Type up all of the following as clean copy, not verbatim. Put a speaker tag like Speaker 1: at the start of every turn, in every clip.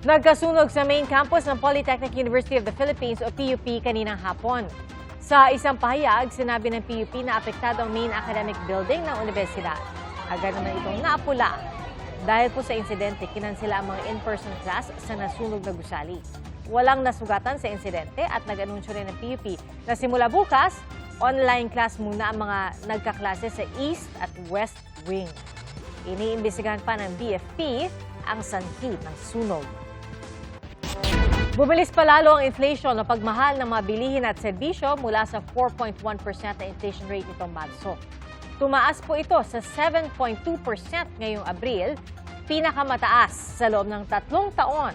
Speaker 1: Nagkasunog sa main campus ng Polytechnic University of the Philippines o PUP kaninang hapon. Sa isang pahayag, sinabi ng PUP na apektado ang main academic building ng universidad. Agad naman itong naapula. Dahil po sa insidente, kinansela ang mga in-person class sa nasunog na gusali. Walang nasugatan sa insidente at nag-anunsyo rin ng PUP na simula bukas, online class muna ang mga nagkaklase sa East at West Wing. Iniimbestigahan pa ng BFP ang sanhi ng sunog. Bumilis palalo ang inflation o pagmahal ng mga bilihin at serbisyo mula sa 4.1% na inflation rate nitong Marso. Tumaas po ito sa 7.2% ngayong Abril, pinakamataas sa loob ng 3 taon.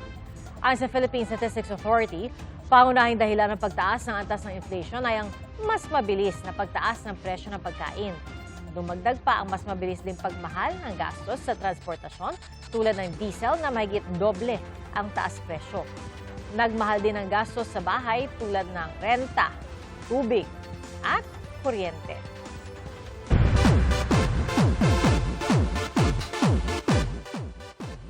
Speaker 1: Ayon sa Philippine Statistics Authority, pangunahing dahilan ng pagtaas ng antas ng inflation ay ang mas mabilis na pagtaas ng presyo ng pagkain. Dumagdag pa ang mas mabilis din pagmahal ng gastos sa transportasyon tulad ng diesel na mahigit doble ang taas presyo. Nagmahal din ang gastos sa bahay tulad ng renta, tubig at kuryente.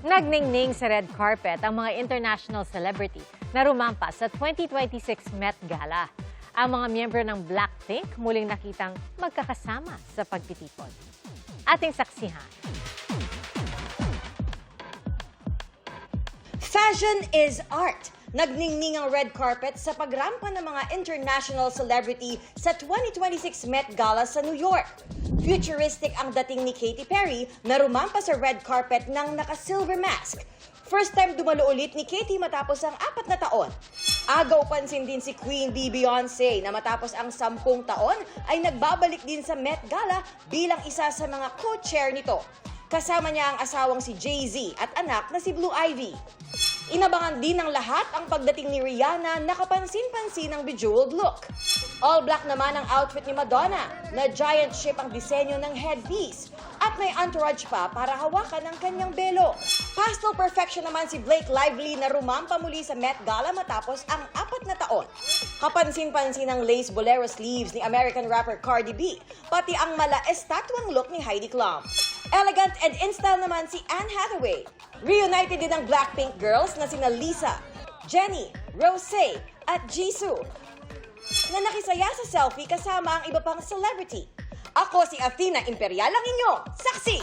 Speaker 1: Nagningning sa red carpet ang mga international celebrity na rumampas sa 2026 Met Gala. Ang mga miyembro ng Blackpink muling nakitang magkakasama sa pagtitipon. Ating saksihan.
Speaker 2: Fashion is art. Nagningning ang red carpet sa pagrampa ng mga international celebrity sa 2026 Met Gala sa New York. Futuristic ang dating ni Katy Perry na rumampa sa red carpet ng naka-silver mask. First time dumalo ulit ni Katy matapos ang 4 na taon. Agaw pansin din si Queen Bee Beyonce na matapos ang 10 taon ay nagbabalik din sa Met Gala bilang isa sa mga co-chair nito. Kasama niya ang asawang si Jay-Z at anak na si Blue Ivy. Inabangan din ng lahat ang pagdating ni Rihanna na kapansin-pansin ng bejeweled look. All black naman ang outfit ni Madonna na giant shape ang disenyo ng headpiece at may entourage pa para hawakan ang kanyang belo. Pastel perfection naman si Blake Lively na rumampa muli sa Met Gala matapos ang 4 na taon. Kapansin-pansin ang lace bolero sleeves ni American rapper Cardi B, pati ang mala-estatwang look ni Heidi Klum. Elegant and in-style naman si Anne Hathaway. Reunited din ang Blackpink girls na sina Lisa, Jennie, Rosé at Jisoo na nakisaya sa selfie kasama ang iba pang celebrity. Ako si Athena Imperial, ang inyong saksi!